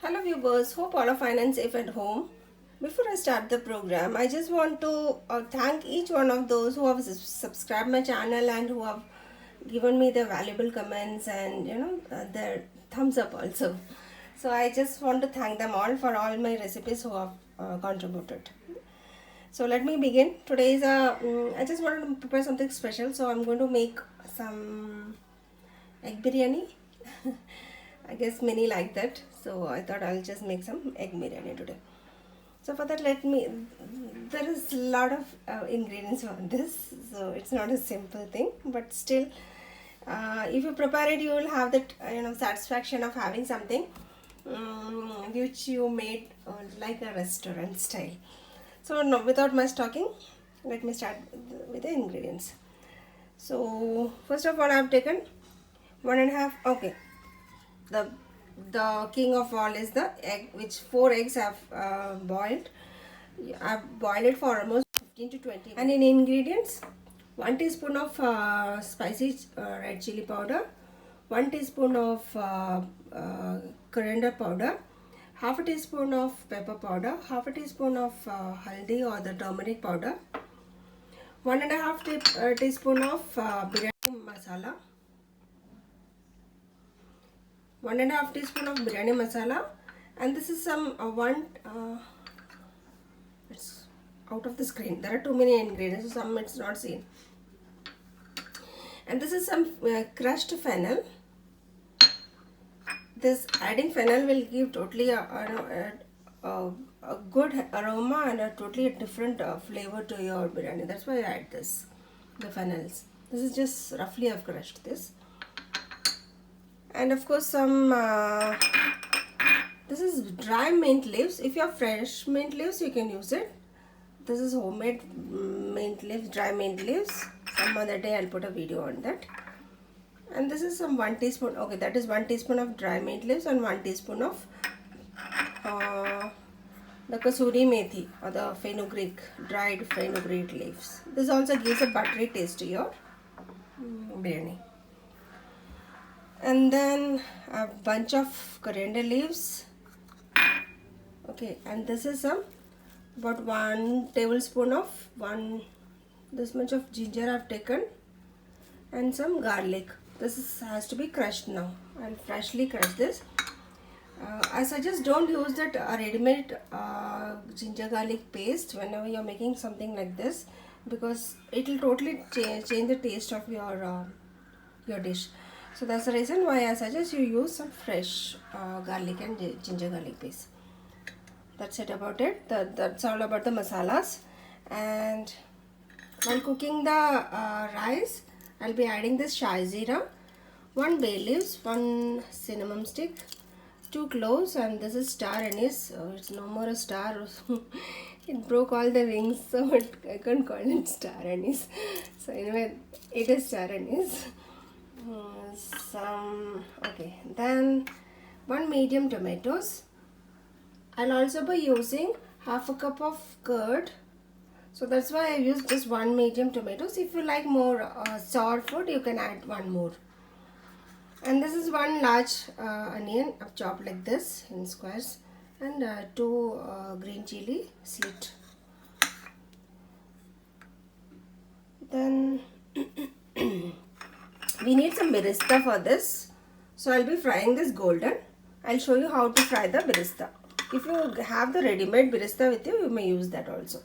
Hello viewers, hope all are fine and safe at home. Before I start the program, I just want to thank each one of those who have subscribed my channel and who have given me their valuable comments and their thumbs up also. So I just want to thank them all for all my recipes who have contributed. So let me begin. Today is I just wanted to prepare something special, so I'm going to make some egg biryani. I guess many like that, so I thought I'll just make some egg biryani today. So for that, there is a lot of ingredients on this, so it's not a simple thing, but still, if you prepare it, you will have that satisfaction of having something which you made like a restaurant style. So no, without much talking, let me start with the ingredients. So first of all, I have taken 1.5. Okay, the king of all is the egg, which 4 eggs have boiled. I've boiled it for almost 15 to 20 minutes. And in ingredients, 1 teaspoon of spicy red chili powder, 1 teaspoon of coriander powder, half a teaspoon of pepper powder, half a teaspoon of haldi or the turmeric powder, 1.5 teaspoon of biryani masala, 1.5 teaspoon of biryani masala, and this is some it's out of the screen. There are too many ingredients, so some it's not seen. And this is some crushed fennel. This adding fennel will give totally a good aroma and a totally different flavor to your biryani. That's why I add this, the fennels. This is just roughly I've crushed this. And of course some this is dry mint leaves. If you have fresh mint leaves, you can use it. This is homemade mint leaves, dry mint leaves. Some other day I'll put a video on that. And this is some 1 teaspoon. Okay, that is 1 teaspoon of dry mint leaves and 1 teaspoon of the kasuri methi or the fenugreek, dried fenugreek leaves. This also gives a buttery taste to your biryani. And then a bunch of coriander leaves. Okay, and this is some about 1 tablespoon of this much of ginger I've taken, and some garlic. This has to be crushed now. I'll freshly crush this. I suggest don't use that ready-made ginger garlic paste whenever you're making something like this, because it will totally change the taste of your dish. So that's the reason why I suggest you use some fresh garlic and ginger garlic paste. That's it about it. That's all about the masalas. And while cooking the rice, I'll be adding this shai zira, 1 bay leaves, 1 cinnamon stick, 2 cloves, and this is star anise. It's no more a star. It broke all the wings, so I can't call it star anise. So anyway, it is star anise. Then 1 medium tomatoes. I'll also be using half a cup of curd, so that's why I use just 1 medium tomatoes. If you like more sour food, you can add 1 more. And this is 1 large onion I've chopped like this in squares, and 2 green chili slit. Then we need some birista for this, so I'll be frying this golden. I'll show you how to fry the birista. If you have the ready-made birista with you, you may use that also.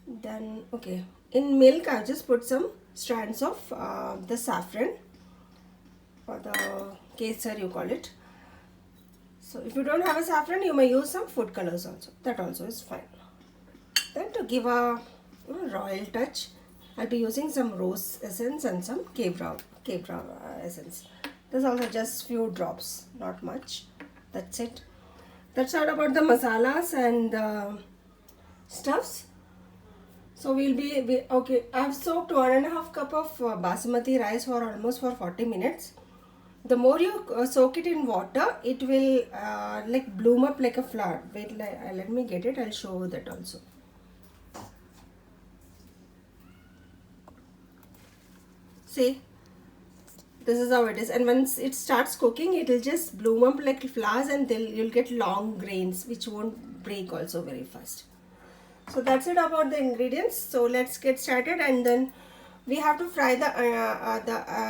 Then okay, in milk I've just put some strands of the saffron, or the kesar you call it. So if you don't have a saffron, you may use some food colors also. That also is fine. Then to give a royal touch, I'll be using some rose essence and some cave brown essence. This also just few drops, not much. That's it. That's all about the masalas and the stuffs. So okay. I've soaked 1.5 cup of basmati rice for almost 40 minutes. The more you soak it in water, it will like bloom up like a flower. Wait, let me get it. I'll show you that also. See, This is how it is, and once it starts cooking, it will just bloom up like flowers, and you'll get long grains which won't break also very fast. So that's it about the ingredients. So let's get started, and then we have to fry the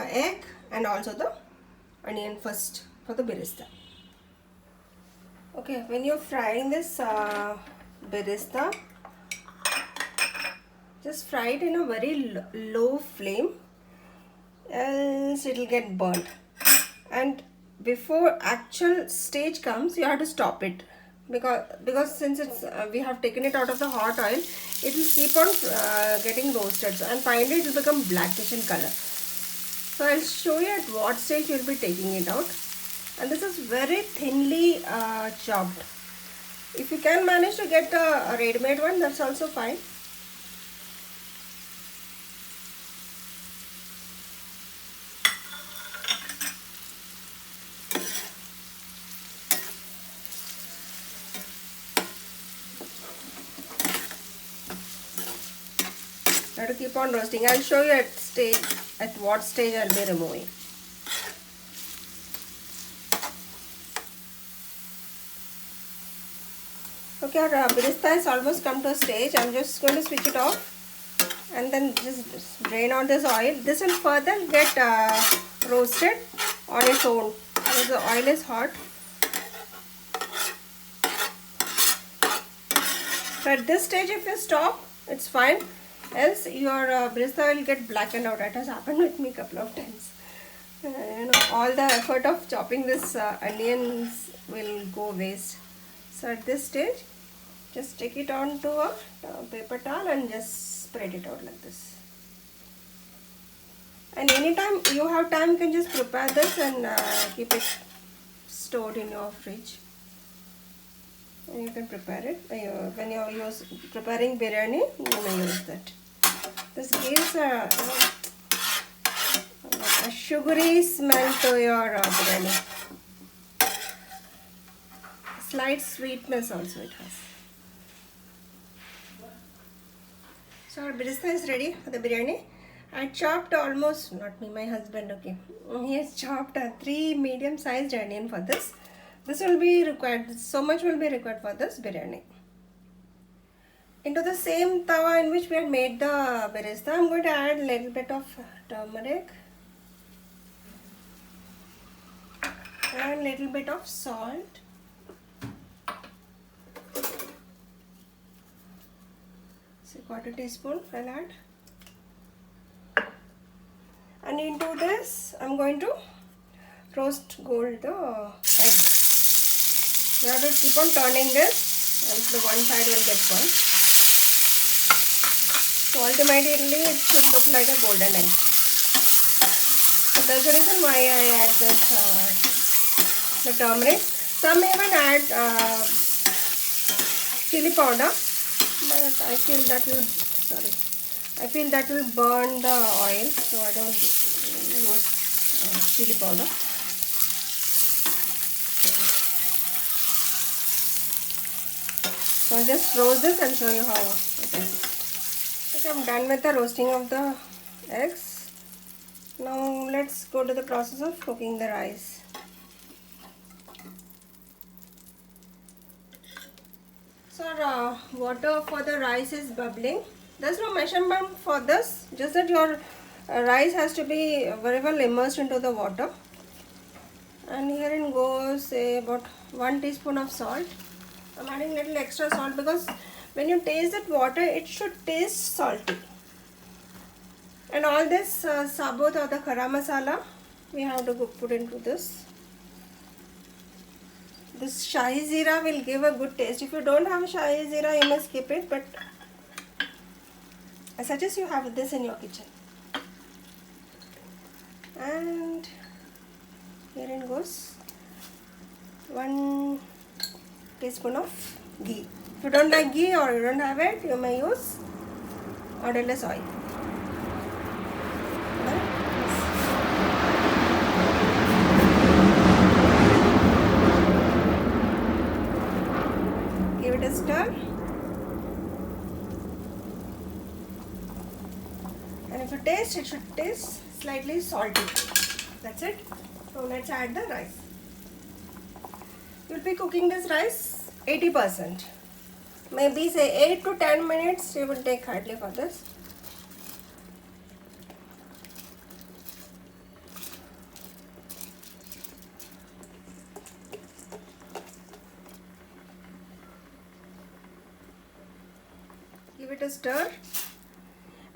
egg and also the onion first for the birista. Okay, when you're frying this birista, just fry it in a very low flame, else it will get burnt. And before actual stage comes, you have to stop it, because since it's we have taken it out of the hot oil, it will keep on getting roasted, and finally it will become blackish in color. So I'll show you at what stage you'll be taking it out. And this is very thinly chopped. If you can manage to get a ready-made one, that's also fine. You have to keep on roasting. I'll show you at what stage I'll be removing. Okay, our birista is almost come to a stage. I'm just going to switch it off and then just drain out this oil. This will further get roasted on its own because the oil is hot. So at this stage, if you stop, it's fine. Else your birista will get blackened out. That has happened with me a couple of times. All the effort of chopping this onions will go waste. So at this stage, just take it onto a paper towel and just spread it out like this. And anytime you have time, you can just prepare this and keep it stored in your fridge. And you can prepare it when you're preparing biryani. You may use that. This gives a sugary smell to your biryani. Slight sweetness also it has. So our birista is ready for the biryani. I chopped almost, not me, my husband, okay. He has chopped 3 medium-sized onion for this. This will be required, so much will be required for this biryani. Into the same tawa in which we had made the birista, I'm going to add a little bit of turmeric and a little bit of salt. So 1/4 teaspoon I'll add. And into this, I'm going to roast gold the egg. You have to keep on turning this, else the one side will get burnt. So ultimately, it should look like a golden egg. So that's the reason why I add this the turmeric. Some even add chili powder, but I feel that will burn the oil, so I don't use chili powder. So I'll just roast this and show you how it is. Okay, I'm done with the roasting of the eggs. Now let's go to the process of cooking the rice. So water for the rice is bubbling. There's no measurement for this, just that your rice has to be very well immersed into the water. And herein goes about 1 teaspoon of salt. I'm adding a little extra salt because when you taste that water, it should taste salty. And all this sabut or the kara masala, we have to put into this. This shahi zeera will give a good taste. If you don't have shahi zeera, you may skip it, but I suggest you have this in your kitchen. And herein goes 1 teaspoon of ghee. If you don't like ghee or you don't have it, you may use odorless oil. Give it a stir. And if you taste, it should taste slightly salty. That's it. So let's add the rice. You'll be cooking this rice 80%. Maybe say 8 to 10 minutes you will take hardly for this. Give it a stir.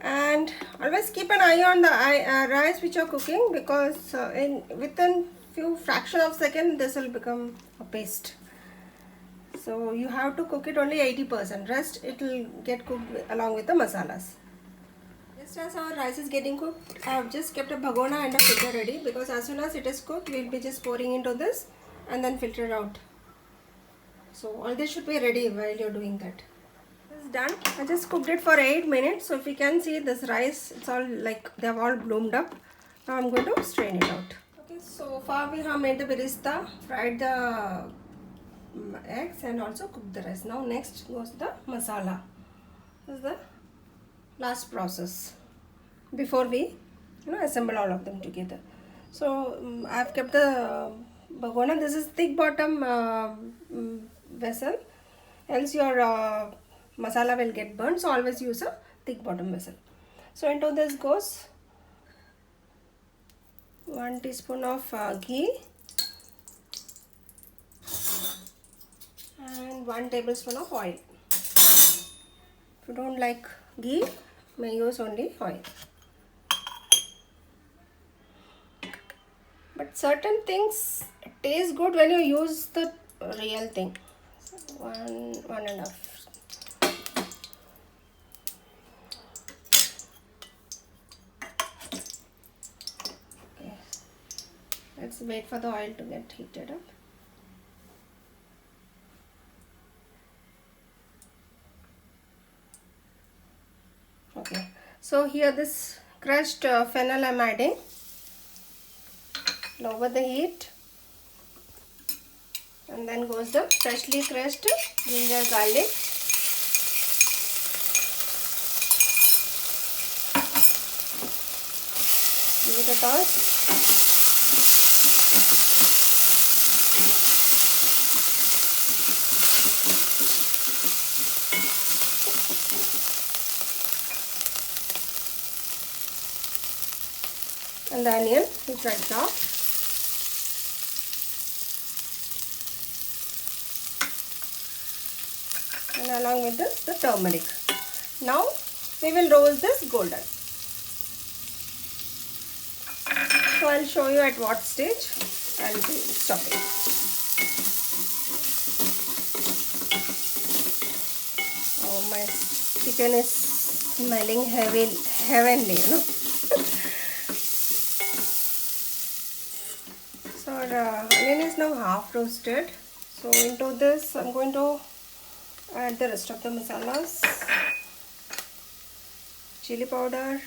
And always keep an eye on the rice which you're cooking, because within few fraction of second this will become a paste. So you have to cook it only 80%. Rest it will get cooked along with the masalas. Just as our rice is getting cooked, I have just kept a bhagona and a filter ready, because as soon as it is cooked, we will be just pouring into this and then filter it out. So all this should be ready while you're doing that. Done. I just cooked it for 8 minutes. So if you can see this rice, it's all like they have all bloomed up. Now I'm going to strain it out. Okay, so far we have made the birista, fried the eggs and also cooked the rice. Now next goes the masala. This is the last process before we assemble all of them together. So I've kept the bhagona. This is thick bottom vessel, else your masala will get burnt, so always use a thick bottom vessel. So into this goes 1 teaspoon of ghee and 1 tablespoon of oil. If you don't like ghee, may use only oil. But certain things taste good when you use the real thing. So 1.5. Let's wait for the oil to get heated up. Okay, so here this crushed fennel I'm adding. Lower the heat, and then goes the freshly crushed ginger garlic. Give it a toss. And the onion which I chopped. And along with this, the turmeric. Now we will roast this golden. So I'll show you at what stage I'll be stopping. Oh, my chicken is smelling heavenly, So our onion is now half roasted. So into this I'm going to add the rest of the masalas. Chili powder,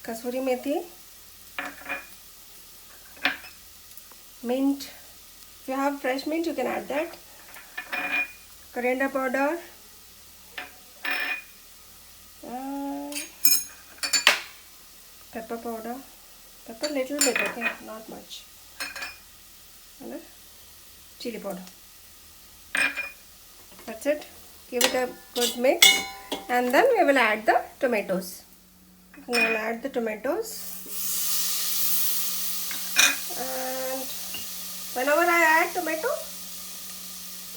kasuri methi, mint. If you have fresh mint, you can add that. Coriander powder, pepper powder. Pepper little bit, okay, not much. And chili powder. That's it. Give it a good mix, and then we will add the tomatoes. We will add the tomatoes, and whenever I add tomato,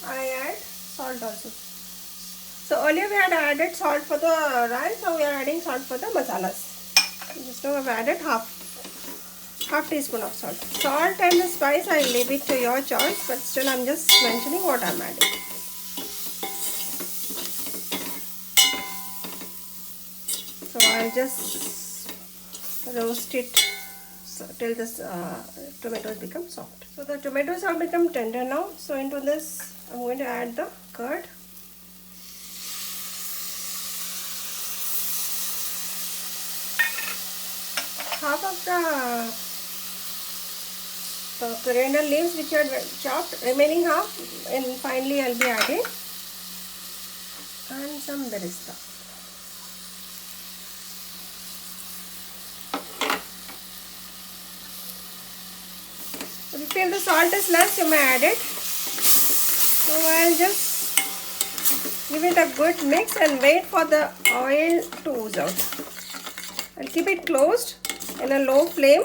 I add salt also. So earlier we had added salt for the rice, now we are adding salt for the masalas. Just now I've added half teaspoon of salt. Salt and the spice I leave it to your choice, but still I'm just mentioning what I'm adding. So I'll just roast it till this tomatoes become soft. So the tomatoes have become tender now. So into this I'm going to add the curd. Half of the coriander leaves which are chopped, remaining half, and finally I'll be adding, and some birista. If you feel the salt is less, you may add it. So I'll just give it a good mix and wait for the oil to ooze out. I'll keep it closed in a low flame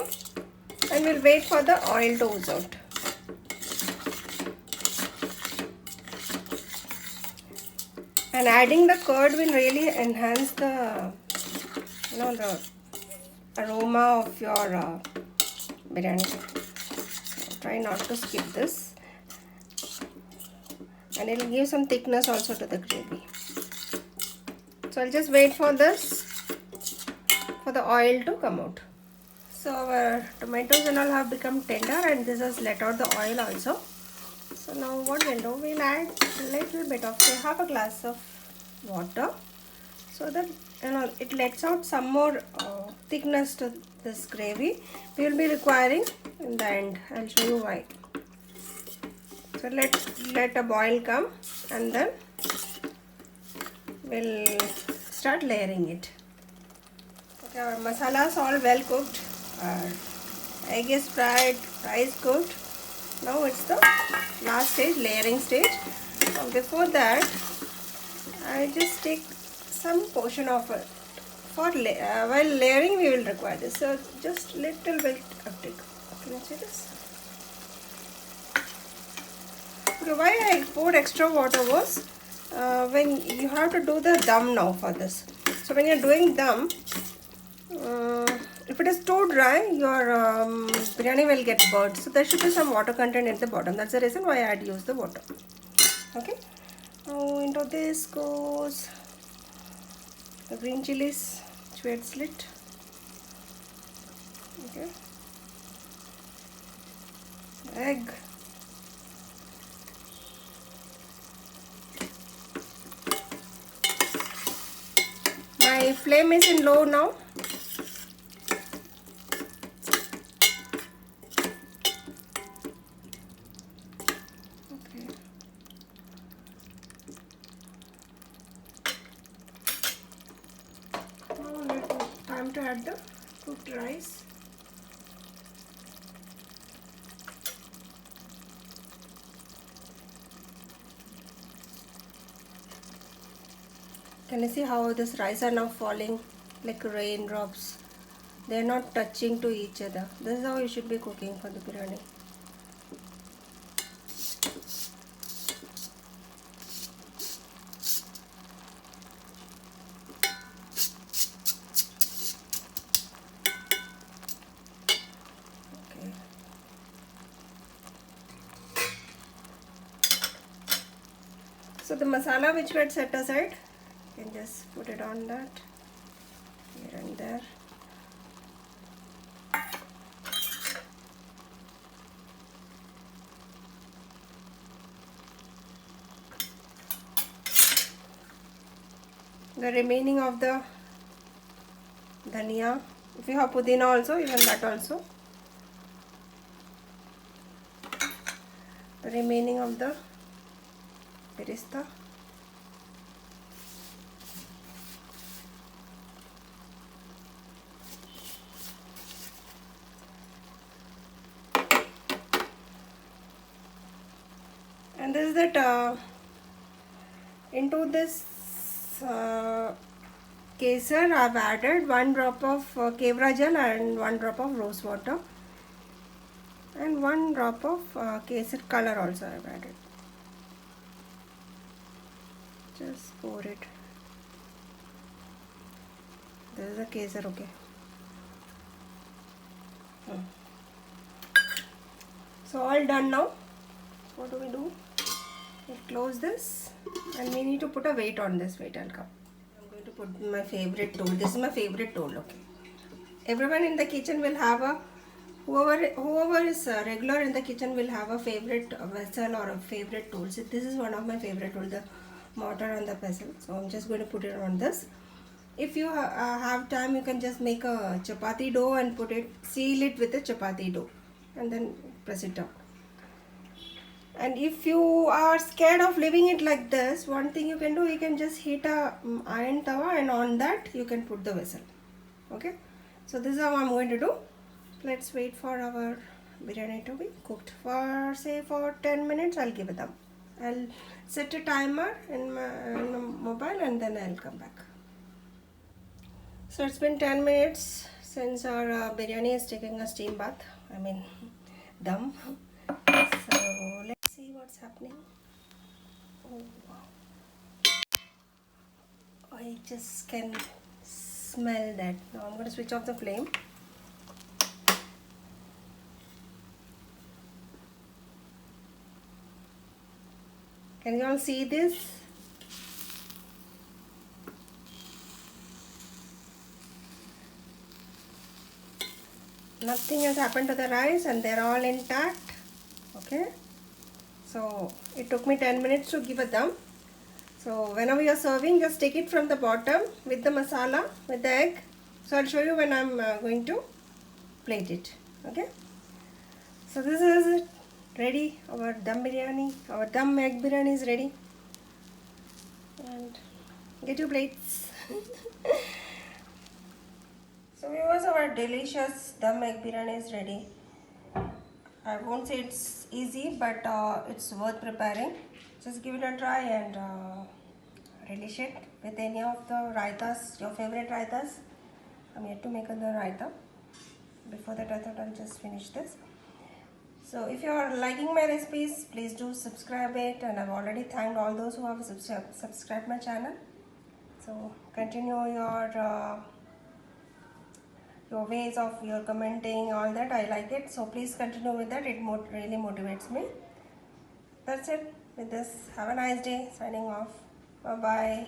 and we'll wait for the oil to ooze out. And adding the curd will really enhance the, the aroma of your biryani. So try not to skip this, and it will give some thickness also to the gravy. So I'll just wait for this, for the oil to come out. So our tomatoes and all have become tender, and this has let out the oil also. So now what we'll do, we'll add a little bit of, say, half a glass of water, so that it lets out some more thickness to this gravy. We will be requiring in the end. I'll show you why. So let a boil come, and then we'll start layering it. Okay, our masala is all well cooked. Our egg is fried, rice cooked. Now it's the last stage, layering stage. So before that, I just take some portion of it. For while layering, we will require this. So just little bit of take. Can you see this? Okay, why I poured extra water was when you have to do the dum now for this. So when you're doing dum, if it is too dry, your biryani will get burnt. So there should be some water content at the bottom. That's the reason why I had used the water. Okay. Now into this goes the green chilies, which we had slit. Okay. Egg. My flame is in low now. Time to add the cooked rice. Can you see how this rice are now falling like raindrops? They are not touching to each other. This is how you should be cooking for the biryani. So the masala which we had set aside, you can just put it on that, here and there. The remaining of the dhania, if you have pudina also, even that also. The remaining of the berista. And this is that into this kesar I've added 1 drop of kevra gel and 1 drop of rose water, and 1 drop of kesar color also I've added. Just pour it. This is a kesar, okay. So all done now. What do? We close this, and we need to put a weight on this. Wait, I'll come. I'm going to put my favorite tool. This is my favorite tool, okay. Everyone in the kitchen will have a, whoever is regular in the kitchen will have a favorite vessel or a favorite tool. So this is one of my favorite tools, the mortar and the pestle. So I'm just going to put it on this. If you have time, you can just make a chapati dough and put it, seal it with a chapati dough, and then press it down. And if you are scared of leaving it like this, one thing you can do, you can just heat a iron tawa, and on that you can put the vessel. Okay, so this is how I'm going to do. Let's wait for our biryani to be cooked for say for 10 minutes. I'll give it dum. I'll set a timer in my mobile and then I'll come back. So it's been 10 minutes since our biryani is taking a steam bath. I mean dum. So let's see what's happening. Oh wow. I just can smell that. Now I'm going to switch off the flame. Can you all see this? Nothing has happened to the rice and they're all intact. Okay. So it took me 10 minutes to give a dum. So whenever you're serving, just take it from the bottom with the masala, with the egg. So I'll show you when I'm going to plate it. Okay. So this is it. Ready. Our dum biryani, our dum egg biryani is ready. And get your plates. So viewers, our delicious dum egg biryani is ready. I won't say it's easy, but it's worth preparing. Just give it a try and relish it with any of the raitas, your favorite raitas. I'm yet to make another raita. Before that, I thought I'll just finish this. So if you are liking my recipes, please do subscribe it, and I've already thanked all those who have subscribed my channel. So continue your ways of your commenting, all that. I like it, so please continue with that. It really motivates me. That's it with this. Have a nice day. Signing off. Bye bye.